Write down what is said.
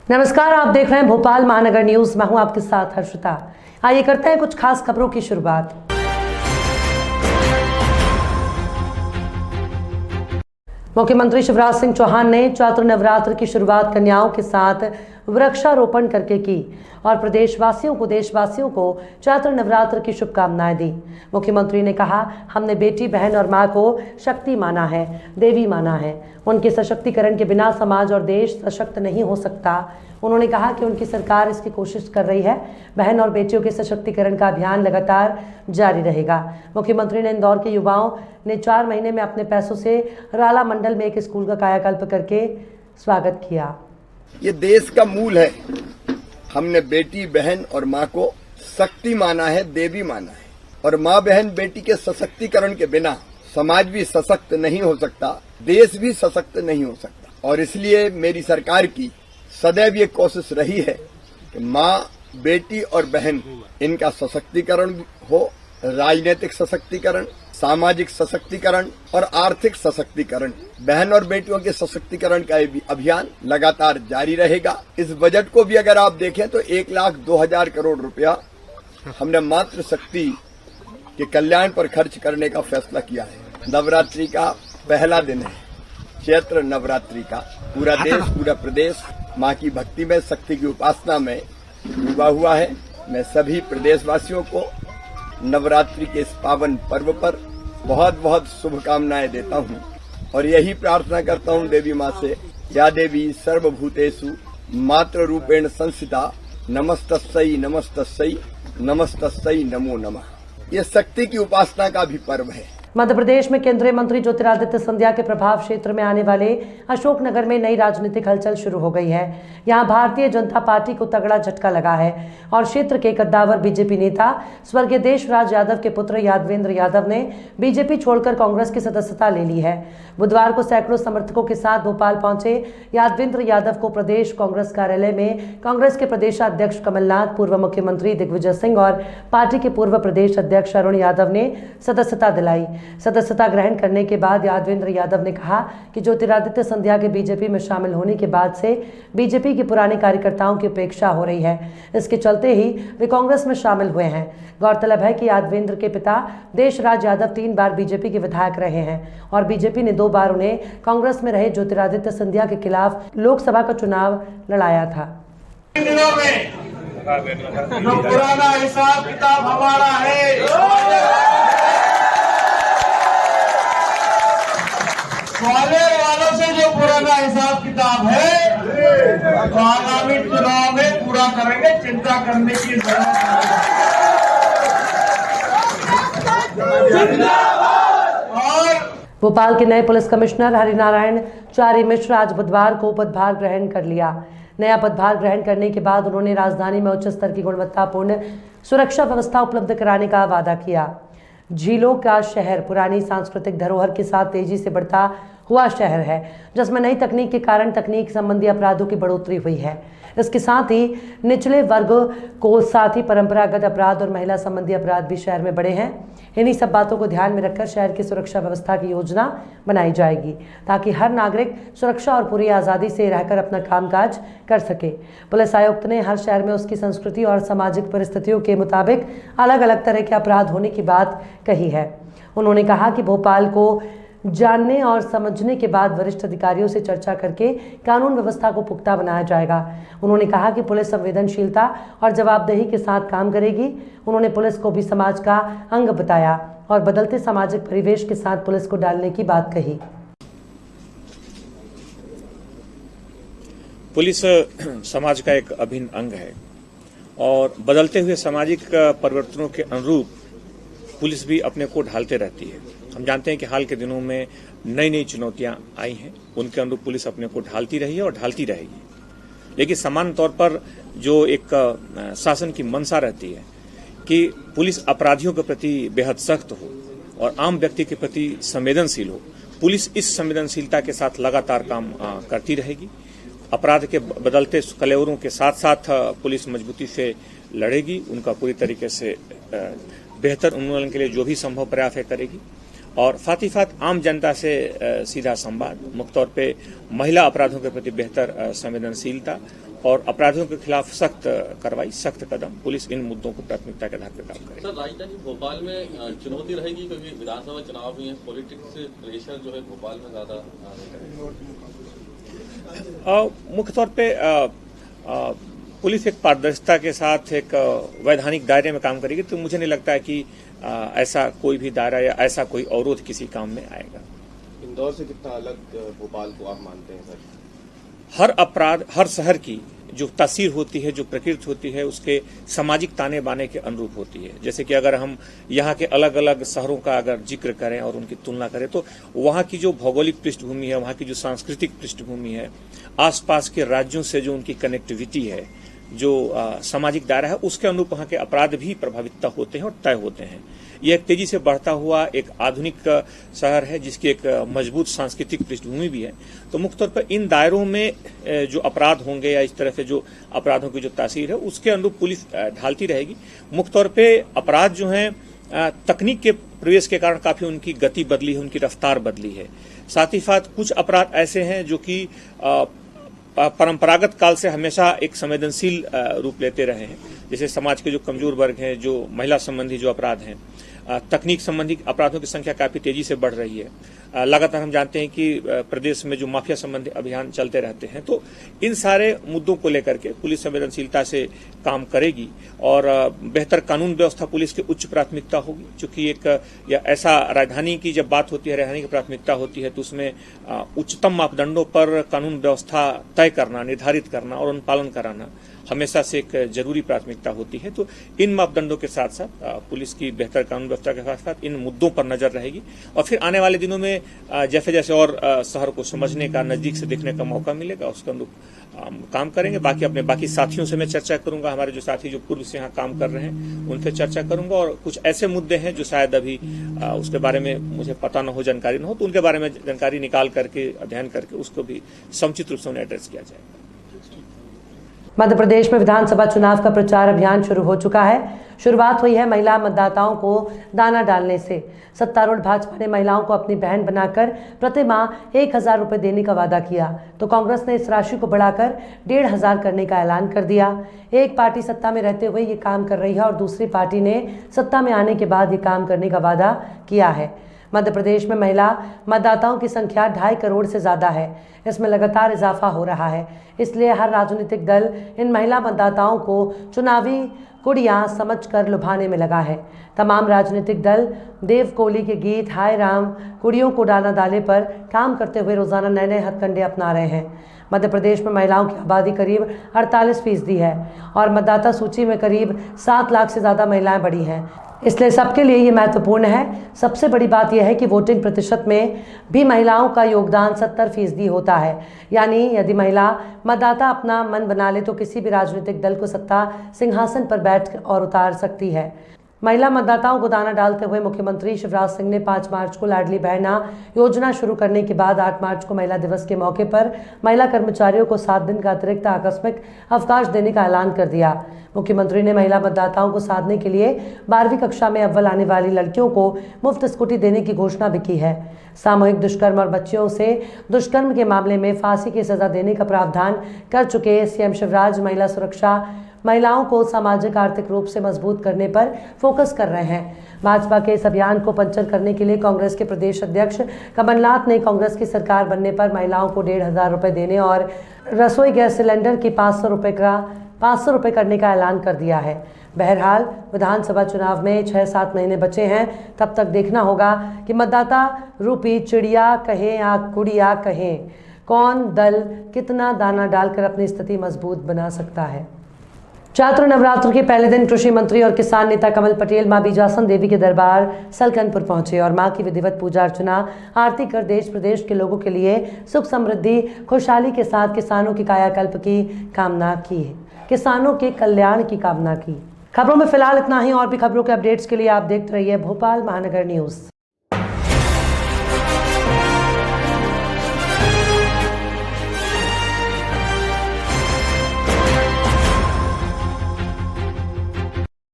नमस्कार, आप देख रहे हैं भोपाल महानगर न्यूज। मैं हूं आपके साथ हर्षिता। आइए करते हैं कुछ खास खबरों की शुरुआत। मुख्यमंत्री शिवराज सिंह चौहान ने चैत्र नवरात्र की शुरुआत कन्याओं के साथ वृक्षारोपण करके की और देशवासियों को चैत्र नवरात्र की शुभकामनाएं दी। मुख्यमंत्री ने कहा, हमने बेटी, बहन और मां को शक्ति माना है, देवी माना है। उनके सशक्तिकरण के बिना समाज और देश सशक्त नहीं हो सकता। उन्होंने कहा कि उनकी सरकार इसकी कोशिश कर रही है। बहन और बेटियों के सशक्तिकरण का अभियान लगातार जारी रहेगा। मुख्यमंत्री ने इंदौर के युवाओं ने 4 महीने में अपने पैसों से राला मंडल में एक स्कूल का कायाकल्प करके स्वागत किया। ये देश का मूल है। हमने बेटी, बहन और माँ को शक्ति माना है, देवी माना है। और माँ, बहन, बेटी के सशक्तिकरण के बिना समाज भी सशक्त नहीं हो सकता, देश भी सशक्त नहीं हो सकता। और इसलिए मेरी सरकार की सदैव ये कोशिश रही है कि माँ, बेटी और बहन इनका सशक्तिकरण हो, राजनीतिक सशक्तिकरण, सामाजिक सशक्तिकरण और आर्थिक सशक्तिकरण। बहन और बेटियों के सशक्तिकरण का अभियान लगातार जारी रहेगा। इस बजट को भी अगर आप देखें तो 1,02,000 करोड़ रुपया हमने मातृशक्ति के कल्याण पर खर्च करने का फैसला किया है। नवरात्रि का पहला दिन है, चैत्र नवरात्रि का। पूरा देश, पूरा प्रदेश माँ की भक्ति में, शक्ति की उपासना में डूबा हुआ है। मैं सभी प्रदेशवासियों को नवरात्रि के इस पावन पर्व पर बहुत बहुत शुभकामनाएं देता हूं और यही प्रार्थना करता हूं देवी माँ से, या देवी सर्वभूतेषु मातृ रूपेण संस्थिता, नमस्तस्यै नमस्तस्यै नमस्तस्यै नमो नमः। ये शक्ति की उपासना का भी पर्व है। मध्य प्रदेश में केंद्रीय मंत्री ज्योतिरादित्य सिंधिया के प्रभाव क्षेत्र में आने वाले अशोकनगर में नई राजनीतिक हलचल शुरू हो गई है। यहां भारतीय जनता पार्टी को तगड़ा झटका लगा है और क्षेत्र के कद्दावर बीजेपी नेता स्वर्गीय देशराज यादव के पुत्र यादवेंद्र यादव ने बीजेपी छोड़कर कांग्रेस की सदस्यता ले ली है। बुधवार को सैकड़ों समर्थकों के साथ भोपाल पहुंचे यादवेंद्र यादव को प्रदेश कांग्रेस कार्यालय में कांग्रेस के प्रदेशाध्यक्ष कमलनाथ, पूर्व मुख्यमंत्री दिग्विजय सिंह और पार्टी के पूर्व प्रदेश अध्यक्ष अरुण यादव ने सदस्यता दिलाई। सदस्यता ग्रहण करने के बाद यादवेंद्र यादव ने कहा कि ज्योतिरादित्य सिंधिया के बीजेपी में शामिल होने के बाद से बीजेपी के पुराने कार्यकर्ताओं की उपेक्षा हो रही है। इसके चलते ही वे कांग्रेस में शामिल हुए हैं। गौरतलब है कि यादवेंद्र के पिता देशराज यादव 3 बार बीजेपी के विधायक रहे हैं और बीजेपी ने 2 बार उन्हें कांग्रेस में रहे ज्योतिरादित्य सिंधिया के खिलाफ लोकसभा का चुनाव लड़ाया था। जो पुराना हिसाब किताब हमारा है, ग्वालियर वालों से जो पुराना हिसाब किताब है तो आगामी चुनाव में पूरा करेंगे, चिंता करने की जरूरत नहीं। और भोपाल के नए पुलिस कमिश्नर हरिनारायण चारी मिश्र आज बुधवार को पदभार ग्रहण कर लिया। नया पदभार ग्रहण करने के बाद उन्होंने राजधानी में उच्च स्तर की गुणवत्तापूर्ण सुरक्षा व्यवस्था उपलब्ध कराने का वादा किया। झीलों का शहर पुरानी सांस्कृतिक धरोहर के साथ तेजी से बढ़ता हुआ शहर है, जिसमें नई तकनीक के कारण तकनीक संबंधी अपराधों की बढ़ोतरी हुई है। इसके साथ ही निचले वर्ग को साथ ही परंपरागत अपराध और महिला संबंधी अपराध भी शहर में बढ़े हैं। इन्हीं सब बातों को ध्यान में रखकर शहर की सुरक्षा व्यवस्था की योजना बनाई जाएगी ताकि हर नागरिक सुरक्षा और पूरी आज़ादी से रहकर अपना कामकाज कर सके। पुलिस आयुक्त ने हर शहर में उसकी संस्कृति और सामाजिक परिस्थितियों के मुताबिक अलग अलग तरह के अपराध होने की बात कही है। उन्होंने कहा कि भोपाल को जानने और समझने के बाद वरिष्ठ अधिकारियों से चर्चा करके कानून व्यवस्था को पुख्ता बनाया जाएगा। उन्होंने कहा कि पुलिस संवेदनशीलता और जवाबदेही के साथ काम करेगी। उन्होंने पुलिस को भी समाज का अंग बताया और बदलते सामाजिक परिवेश के साथ पुलिस को डालने की बात कही। पुलिस समाज का एक अभिन्न अंग है और बदलते हुए सामाजिक परिवर्तनों के अनुरूप पुलिस भी अपने को ढालते रहती है। हम जानते हैं कि हाल के दिनों में नई नई चुनौतियां आई हैं, उनके अनुरूप पुलिस अपने को ढालती रही है और ढालती रहेगी। लेकिन सामान्य तौर पर जो एक शासन की मंशा रहती है कि पुलिस अपराधियों के प्रति बेहद सख्त हो और आम व्यक्ति के प्रति संवेदनशील हो। पुलिस इस संवेदनशीलता के साथ लगातार काम करती रहेगी। अपराध के बदलते कलेवरों के साथ साथ पुलिस मजबूती से लड़ेगी, उनका पूरी तरीके से बेहतर उन्मूलन के लिए जो भी संभव प्रयास है करेगी और साथ ही साथ आम जनता से सीधा संवाद, मुख्य तौर पे महिला अपराधों के प्रति बेहतर संवेदनशीलता और अपराधियों के खिलाफ सख्त कार्रवाई, सख्त कदम, पुलिस इन मुद्दों को प्राथमिकता के आधार पर काम करे। सर, राजधानी भोपाल में चुनौती रहेगी क्योंकि विधानसभा चुनाव भी है, पॉलिटिक्स प्रेशर जो है भोपाल में ज्यादा मुख्य तौर पे पुलिस एक पारदर्शिता के साथ एक वैधानिक दायरे में काम करेगी, तो मुझे नहीं लगता है कि ऐसा कोई भी दायरा या ऐसा कोई अवरोध किसी काम में आएगा। इंदौर से कितना अलग भोपाल को आप मानते हैं सर? हर अपराध, हर शहर की जो तासीर होती है, जो प्रकृति होती है, उसके सामाजिक ताने बाने के अनुरूप होती है। जैसे कि अगर हम यहाँ के अलग अलग शहरों का अगर जिक्र करें और उनकी तुलना करें, तो वहाँ की जो भौगोलिक पृष्ठभूमि है, वहाँ की जो सांस्कृतिक पृष्ठभूमि है, आसपास के राज्यों से जो उनकी कनेक्टिविटी है, जो सामाजिक दायरा है, उसके अनुरूप वहाँ के अपराध भी प्रभावित होते हैं और तय होते हैं। यह एक तेजी से बढ़ता हुआ एक आधुनिक शहर है जिसकी एक मजबूत सांस्कृतिक पृष्ठभूमि भी है। तो मुख्य तौर पर इन दायरों में जो अपराध होंगे या इस तरह से जो अपराधों की जो तासीर है, उसके अनुरूप पुलिस ढालती रहेगी। मुख्य तौर पे अपराध जो हैं तकनीक के प्रवेश के कारण काफी उनकी गति बदली है, उनकी रफ्तार बदली है। साथ ही साथ कुछ अपराध ऐसे हैं जो कि परंपरागत काल से हमेशा एक संवेदनशील रूप लेते रहे हैं। जैसे समाज के जो कमजोर वर्ग हैं, जो महिला संबंधी जो अपराध हैं, तकनीक संबंधी अपराधों की संख्या काफी तेजी से बढ़ रही है। लगातार हम जानते हैं कि प्रदेश में जो माफिया संबंधी अभियान चलते रहते हैं। तो इन सारे मुद्दों को लेकर के पुलिस संवेदनशीलता से काम करेगी और बेहतर कानून व्यवस्था पुलिस की उच्च प्राथमिकता होगी। चूंकि एक या ऐसा राजधानी की जब बात होती है, राजधानी की प्राथमिकता होती है, तो उसमें उच्चतम मापदंडों पर कानून व्यवस्था तय करना, निर्धारित करना और उन पालन कराना हमेशा से एक जरूरी प्राथमिकता होती है। तो इन मापदंडों के साथ साथ पुलिस की बेहतर कानून व्यवस्था के साथ साथ इन मुद्दों पर नजर रहेगी और फिर आने वाले दिनों में जैसे जैसे और शहर को समझने का, नजदीक से देखने का मौका मिलेगा, उसके अनुरूप काम करेंगे। बाकी साथियों से मैं चर्चा करूंगा, हमारे जो साथी जो पूर्व से यहाँ काम कर रहे हैं उनसे चर्चा करूंगा और कुछ ऐसे मुद्दे हैं जो शायद अभी उसके बारे में मुझे पता न हो, जानकारी न हो, तो उनके बारे में जानकारी निकाल करके, अध्ययन करके उसको भी समुचित रूप से उन्हें एड्रेस किया जाएगा। मध्य प्रदेश में विधानसभा चुनाव का प्रचार अभियान शुरू हो चुका है। शुरुआत हुई है महिला मतदाताओं को दाना डालने से। सत्तारूढ़ भाजपा ने महिलाओं को अपनी बहन बनाकर प्रति माह 1,000 रुपये देने का वादा किया, तो कांग्रेस ने इस राशि को बढ़ाकर 1,500 करने का ऐलान कर दिया। एक पार्टी सत्ता में रहते हुए ये काम कर रही है और दूसरी पार्टी ने सत्ता में आने के बाद ये काम करने का वादा किया है। मध्य प्रदेश में महिला मतदाताओं की संख्या 2.5 करोड़ से ज़्यादा है। इसमें लगातार इजाफा हो रहा है, इसलिए हर राजनीतिक दल इन महिला मतदाताओं को चुनावी कुड़ियाँ समझकर लुभाने में लगा है। तमाम राजनीतिक दल देव कोहली के गीत हाय राम कुड़ियों को डाला डाले पर काम करते हुए रोजाना नए नए हथकंडे अपना रहे हैं। मध्य प्रदेश में महिलाओं की आबादी करीब 48% है और मतदाता सूची में करीब 7 लाख से ज़्यादा महिलाएं बढ़ी हैं। इसलिए सबके लिए ये महत्वपूर्ण है। सबसे बड़ी बात यह है कि वोटिंग प्रतिशत में भी महिलाओं का योगदान 70% होता है। यानी यदि महिला मतदाता अपना मन बना ले तो किसी भी राजनीतिक दल को सत्ता सिंहासन पर बैठ और उतार सकती है। महिला मतदाताओं को दाना डालते हुए मुख्यमंत्री शिवराज सिंह ने 5 मार्च को लाडली बहना योजना शुरू करने के बाद 8 मार्च को महिला दिवस के मौके पर महिला कर्मचारियों को 7 दिन का अतिरिक्त आकस्मिक अवकाश देने का ऐलान कर दिया। मुख्यमंत्री ने महिला मतदाताओं को साधने के लिए 12वीं कक्षा में अव्वल आने वाली लड़कियों को मुफ्त स्कूटी देने की घोषणा भी की है। सामूहिक दुष्कर्म और बच्चियों से दुष्कर्म के मामले में फांसी की सजा देने का प्रावधान कर चुके सीएम शिवराज महिला सुरक्षा महिलाओं को सामाजिक आर्थिक रूप से मजबूत करने पर फोकस कर रहे हैं। भाजपा के इस अभियान को पंचर करने के लिए कांग्रेस के प्रदेश अध्यक्ष कमलनाथ ने कांग्रेस की सरकार बनने पर महिलाओं को 1,500 रुपये देने और रसोई गैस सिलेंडर की 500 रुपये करने का ऐलान कर दिया है। बहरहाल विधानसभा चुनाव में 6-7 महीने बचे हैं। तब तक देखना होगा कि मतदाता रूपी चिड़िया कहें या कुड़िया कहें, कौन दल कितना दाना डालकर अपनी स्थिति मजबूत बना सकता है। चैत्र नवरात्र के पहले दिन कृषि मंत्री और किसान नेता कमल पटेल मां बीजासन देवी के दरबार सलकनपुर पहुंचे और मां की विधिवत पूजा अर्चना आरती कर देश प्रदेश के लोगों के लिए सुख समृद्धि खुशहाली के साथ किसानों की कायाकल्प की कामना की, किसानों के कल्याण की कामना की। खबरों में फिलहाल इतना ही। और भी खबरों के अपडेट्स के लिए आप देखते रहिए भोपाल महानगर न्यूज़।